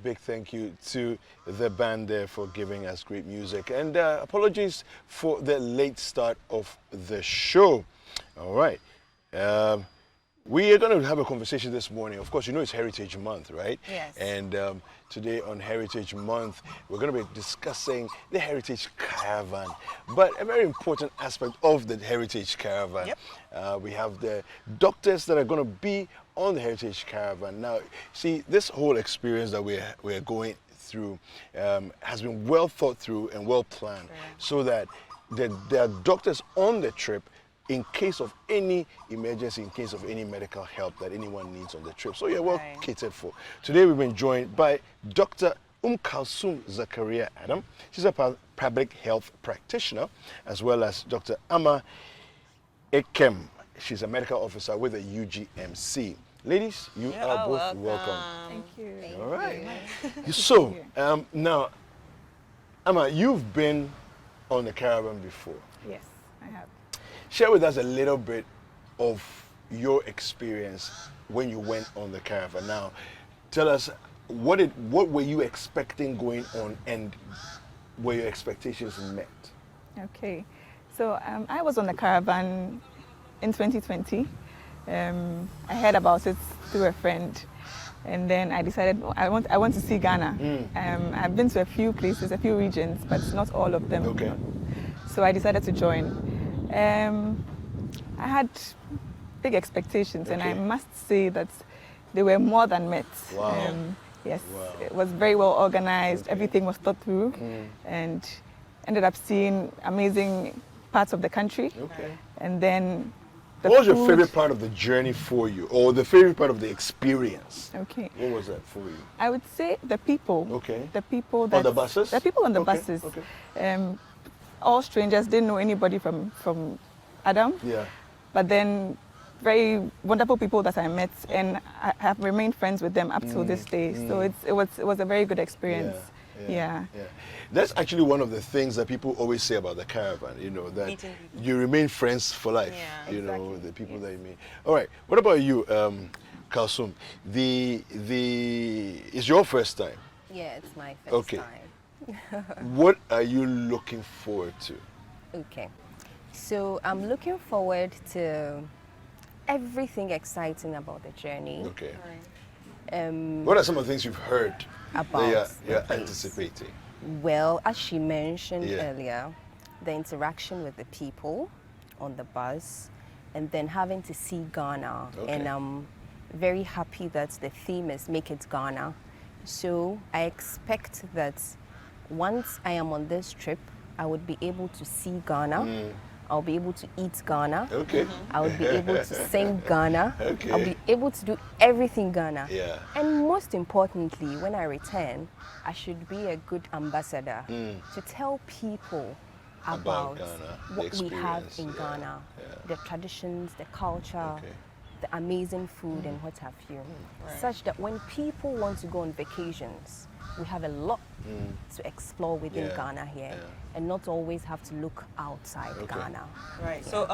big thank you to the band there for giving us great music. And apologies for the late start of the show. All right. We are going to have a conversation this morning. Of course, you know it's Heritage Month, right? Yes. And today on Heritage Month, we're going to be discussing the Heritage Caravan. But a very important aspect of the Heritage Caravan, we have the doctors that are going to be on the Heritage Caravan. Now, see, this whole experience that we're going through has been well thought through and well planned, so that there are doctors on the trip in case of any emergency, in case of any medical help that anyone needs on the trip. So you're well catered for. Today we've been joined by Dr. Kalsum Zakaria Adam. She's a public health practitioner, as well as Dr. Ama Ekem. She's a medical officer with the UGMC. Ladies, you are both welcome. Thank you. All right. So, now, Ama, you've been on the caravan before. Yes, I have. Share with us a little bit of your experience when you went on the caravan. Now, tell us what were you expecting going on, and were your expectations met? Okay, so I was on the caravan in 2020. I heard about it through a friend, and then I decided I want to see Ghana. I've been to a few places, a few regions, but not all of them. Okay. So I decided to join. I had big expectations, and I must say that they were more than met. Wow. Yes, Wow. it was very well organized. Everything was thought through, and ended up seeing amazing parts of the country. Okay. And then what was your favorite part of the journey for you, or the favorite part of the experience? Okay. What was that for you? I would say the people. Okay. The people that On the buses? The people on the Okay, buses. okay. All strangers, didn't know anybody from Adam. Yeah. But then very wonderful people that I met, and I have remained friends with them up till this day. So it was a very good experience. Yeah. That's actually one of the things that people always say about the caravan, you know, that you remain friends for life, you know, the people that you meet. All right, what about you, Kalsum? It's your first time? Yeah, it's my first time. What are you looking forward to? Okay, so I'm looking forward to everything exciting about the journey. Okay. What are some of the things you've heard about that you're anticipating? Well, as she mentioned earlier, the interaction with the people on the bus, and then having to see Ghana. Okay. And I'm very happy that the theme is Make It Ghana. So I expect that once I am on this trip, I would be able to see Ghana. I'll be able to eat Ghana. Okay. I would be able to sing Ghana. Okay. I'll be able to do everything Ghana. Yeah. And most importantly, when I return, I should be a good ambassador to tell people about Ghana, what we have in yeah, Ghana, the traditions, the culture, the amazing food and what have you. Such that when people want to go on vacations, we have a lot to explore within Ghana here, and not always have to look outside Ghana. Right. So,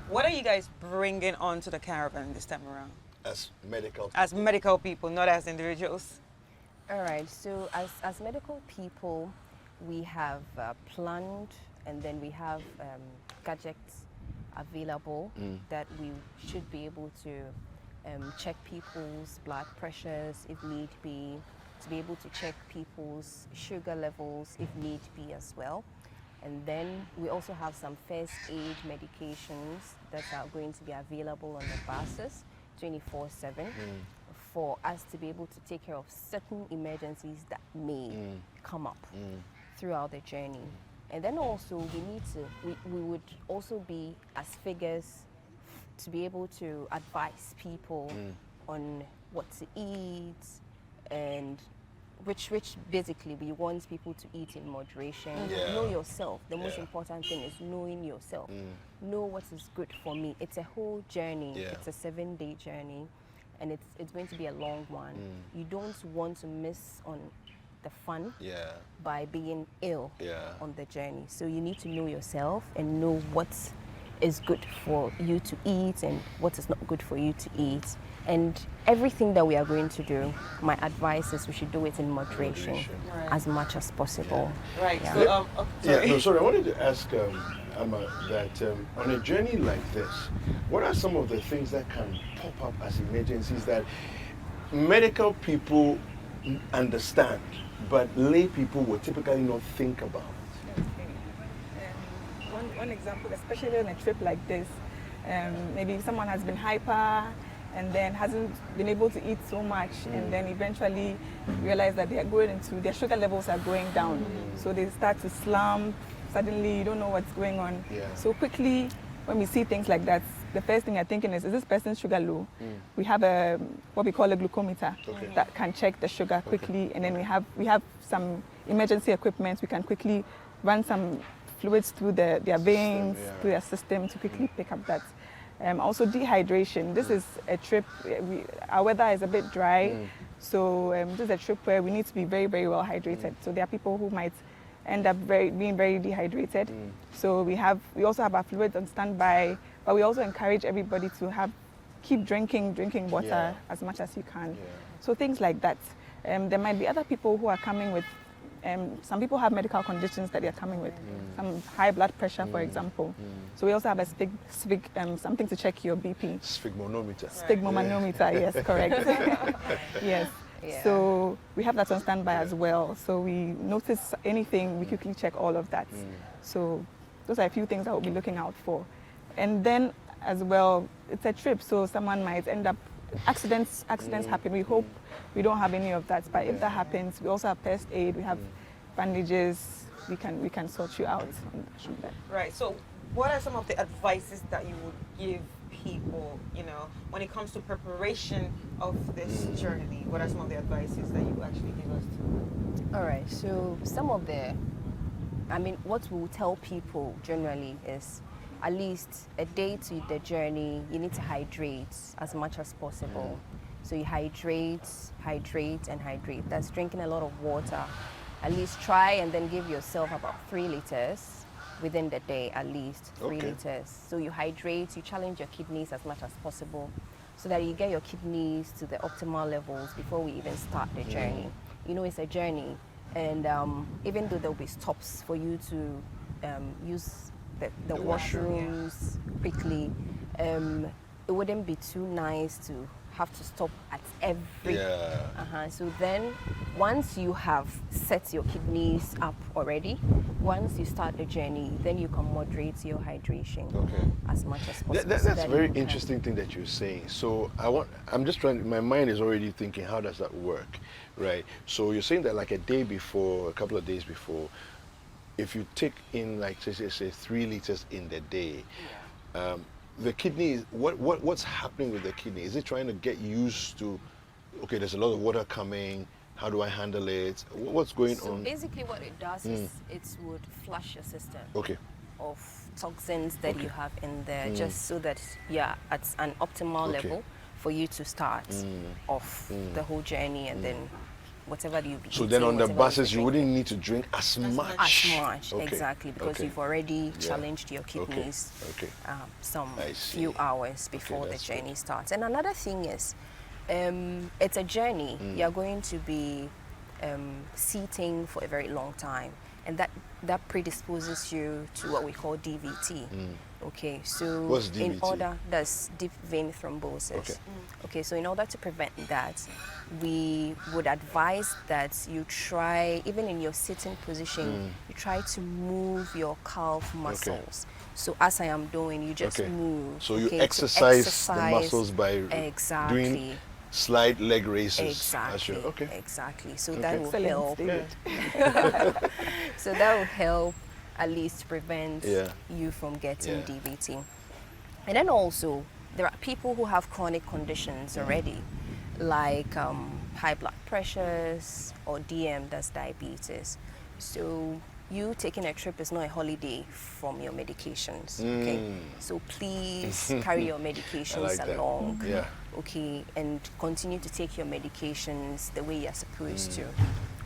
what are you guys bringing onto the caravan this time around? As medical people. As medical people, not as individuals. All right. So, as medical people, we have planned, and then we have gadgets available that we should be able to check people's blood pressures if need be, to be able to check people's sugar levels if need be as well. And then we also have some first aid medications that are going to be available on the buses 24/7 for us to be able to take care of certain emergencies that may come up throughout the journey. And then also we would also be as figures to be able to advise people on what to eat, and which basically we want people to eat in moderation. Know yourself. The most important thing is knowing yourself. Know what is good for me. It's a whole journey. It's a 7-day journey, and it's going to be a long one. You don't want to miss on the fun by being ill on the journey. So you need to know yourself and know what is good for you to eat and what is not good for you to eat. And everything that we are going to do, my advice is we should do it in moderation, Right. as much as possible. Right. Yeah. So, sorry. Yeah, no, sorry. I wanted to ask Amma that on a journey like this, what are some of the things that can pop up as emergencies that medical people understand, but lay people would typically not think about? One example, especially on a trip like this, maybe someone has been hyper and then hasn't been able to eat so much, and then eventually realize that they are going into, their sugar levels are going down. So they start to slump, suddenly you don't know what's going on. Yeah. So quickly, when we see things like that, the first thing I'm thinking is this person's sugar low? We have a what we call a glucometer that can check the sugar quickly, and then we have some emergency equipment. We can quickly run some fluids through their veins, through their system to quickly pick up that. Also dehydration. This is a trip, our weather is a bit dry, so this is a trip where we need to be very, very well hydrated. So there are people who might end up being very dehydrated. So we also have our fluids on standby, but we also encourage everybody to keep drinking water as much as you can. So things like that. There might be other people who are coming with, some people have medical conditions that they're coming with, some high blood pressure, for example. So we also have a something to check your BP. Sphygmonometer. Sphygmomanometer, yes, correct. Yes. Yeah. So we have that on standby as well. So we notice anything, we quickly check all of that. So those are a few things that we'll be looking out for. And then as well, it's a trip, so someone might end up, accidents happen. We hope we don't have any of that, but if that happens, we also have first aid, we have bandages, we can sort you out on that. Right. So, what are some of the advices that you would give people, when it comes to preparation of this journey? What are some of the advices that you actually give us? All right. So what we'll tell people generally is at least a day to the journey, you need to hydrate as much as possible. So you hydrate, and hydrate. That's drinking a lot of water. At least try and then give yourself about 3 liters within the day, at least 3 liters. So you hydrate, you challenge your kidneys as much as possible so that you get your kidneys to the optimal levels before we even start the journey. It's a journey, and even though there'll be stops for you to use the washrooms quickly, it wouldn't be too nice to have to stop at every. So then, once you have set your kidneys up already, once you start the journey, then you can moderate your hydration as much as possible. That's a very interesting thing that you're saying. So I'm just trying. My mind is already thinking, how does that work, right? So you're saying that like a day before, a couple of days before, if you take in like say 3 liters in the day. The kidney, what's happening with the kidney? Is it trying to get used to, okay, there's a lot of water coming, how do I handle it? What's going on? So basically what it does is it would flush your system of toxins that you have in there, just so that you're at an optimal level for you to start off the whole journey, and then whatever you be So eating, then on the whatever buses, you you're wouldn't need to drink as much. Exactly, because you've already challenged your kidneys some few hours before the journey starts. And another thing is, it's a journey. You're going to be seating for a very long time, and that predisposes you to what we call DVT. Okay, so what's DVT? in order, that's deep vein thrombosis. Okay, so in order to prevent that, we would advise that you try, even in your sitting position, you try to move your calf muscles. So as I am doing, you just move. So you exercise the muscles by doing slide leg raises. Exactly. Exactly. So that will Excellent. help. So that will help at least prevent you from getting DVT. And then also, there are people who have chronic conditions already, like high blood pressures or DM, that's diabetes. So you taking a trip is not a holiday from your medications, okay? So please carry your medications along, okay? And continue to take your medications the way you're supposed to,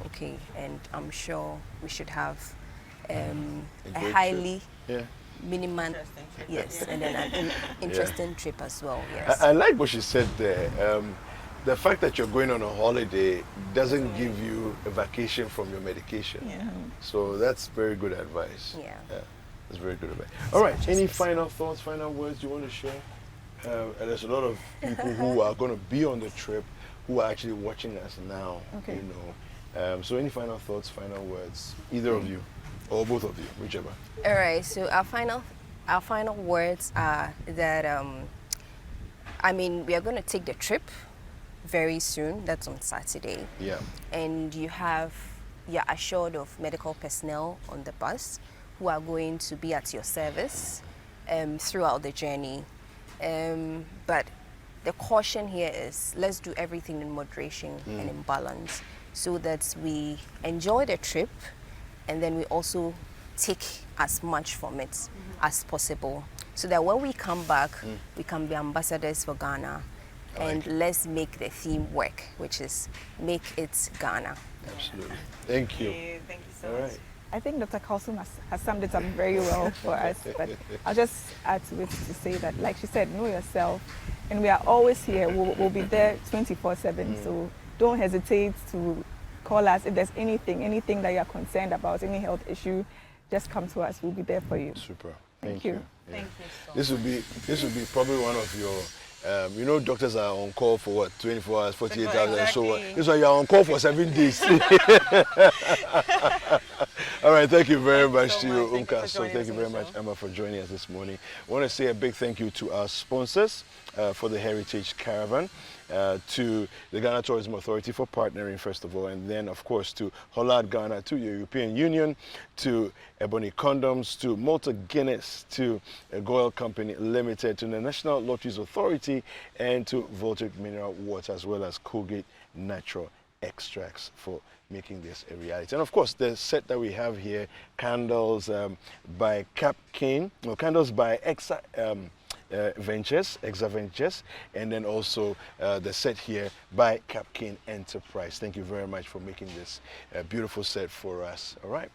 okay? And I'm sure we should have a highly minimal, Interesting trip, yes, yeah. and then an interesting trip as well. Yes. I like what she said there. The fact that you're going on a holiday doesn't give you a vacation from your medication. Yeah. So that's very good advice. Yeah. That's very good advice. All right, much any as possible. final thoughts, final words you want to share? And there's a lot of people who are going to be on the trip who are actually watching us now. Okay. You know. So any final thoughts, final words, either of you or both of you, whichever. All right. So our final words are that I mean, we are going to take the trip very soon. That's on Saturday. Yeah. And you're assured of medical personnel on the bus who are going to be at your service throughout the journey. But the caution here is let's do everything in moderation and in balance so that we enjoy the trip and then we also take as much from it as possible so that when we come back, we can be ambassadors for Ghana. And let's make the theme work, which is make it Ghana. Absolutely. Thank you. Thank you so All much. right. I think Dr. Kalsum has summed it up very well for us, but I'll just add to it to say that, like she said, know yourself, and we are always here. We'll be there 24/7, so don't hesitate to call us if there's anything that you're concerned about, any health issue, just come to us. We'll be there for you. Super. Thank you. Yeah. Thank you so This would be probably one of your. You know, doctors are on call for what, 24 hours, 48 hours, and so on. Exactly. This one you're on call for 7 days. All right, thank you very much so to you, much. Thank you Umka. for So joining thank us you on very the much, show. Emma, for joining us this morning. I want to say a big thank you to our sponsors for the Heritage Caravan, to the Ghana Tourism Authority for partnering, first of all, and then, of course, to Hollard Ghana, to the European Union, to Ebony Condoms, to Malta Guinness, to Goyle Company Limited, to the National Lotteries Authority, and to Voltic Mineral Water, as well as Colgate Natural Extracts for making this a reality. And of course, the set that we have here, candles by Cap Kane, or candles by Exa Ventures, and then also the set here by Cap Kane Enterprise. Thank you very much for making this beautiful set for us. All right.